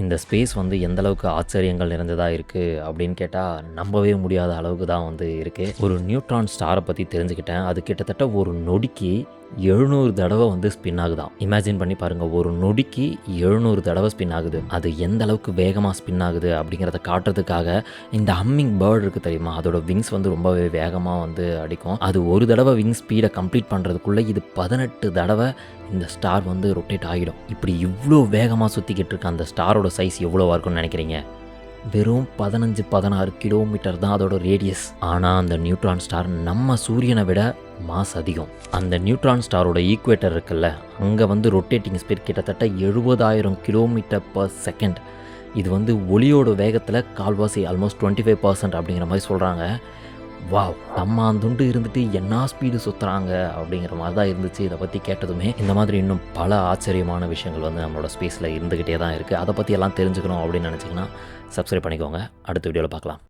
இந்த ஸ்பேஸ் வந்து எந்த அளவுக்கு ஆச்சரியங்கள் நிறைந்ததா இருக்கு அப்படின்னு கேட்டா, நம்பவே முடியாத அளவுக்கு தான் வந்து இருக்கு. ஒரு நியூட்ரான் ஸ்டார பத்தி தெரிஞ்சுக்கிட்டேன். அது கிட்டத்தட்ட ஒரு நொடிக்கு 700 தடவ வந்து ஸ்பின் ஆகுதாம். இமேஜின் பண்ணி பாருங்க. ஒரு நொடிக்கு 700 தடவ ஸ்பின் ஆகுது. அது எந்த அளவுக்கு வேகமா ஸ்பின் ஆகுது அப்படிங்கிறத காட்டுறதுக்காக இந்த ஹம்மிங் பேர்ட் இருக்கு தெரியுமா? அதோட விங்ஸ் வந்து ரொம்பவே வேகமா வந்து அடிக்கும். அது ஒரு தடவ விங் ஸ்பீட கம்ப்ளீட் பண்றதுக்குள்ள இது 18 தடவ இந்த ஸ்டார் வந்து ரொட்டேட் ஆகிடும். இப்படி இவ்வளோ வேகமாக சுற்றிக்கிட்டு இருக்க அந்த ஸ்டாரோட சைஸ் எவ்வளோவா இருக்கும்னு நினைக்கிறீங்க? வெறும் 15-16 கிலோமீட்டர் தான் அதோட ரேடியஸ். ஆனால் அந்த நியூட்ரான் ஸ்டார் நம்ம சூரியனை விட மாஸ் அதிகம். அந்த நியூட்ரான் ஸ்டாரோட ஈக்குவேட்டர் இருக்குல்ல, அங்கே வந்து ரொட்டேட்டிங் ஸ்பீட் கிட்டத்தட்ட 70,000 கிலோமீட்டர் பர் செகண்ட். இது வந்து ஒளியோட வேகத்தில் கால்வாசி ஆல்மோஸ்ட் 25% அப்படிங்கிற மாதிரி சொல்கிறாங்க. வாவ்! நம்ம அந்துண்டு இருந்துட்டு என்ன ஸ்பீடு சுற்றுறாங்க அப்படிங்கிற மாதிரி தான் இருந்துச்சு இதை பற்றி கேட்டதுமே. இந்த மாதிரி இன்னும் பல ஆச்சரியமான விஷயங்கள் வந்து நம்மளோட ஸ்பேஸில் இருந்துக்கிட்டே தான் இருக்குது. அதை பற்றி எல்லாம் தெரிஞ்சுக்கணும் அப்படின்னு நினச்சிங்கன்னா சப்ஸ்கிரைப் பண்ணிக்கோங்க. அடுத்த வீடியோவில் பார்க்கலாம்.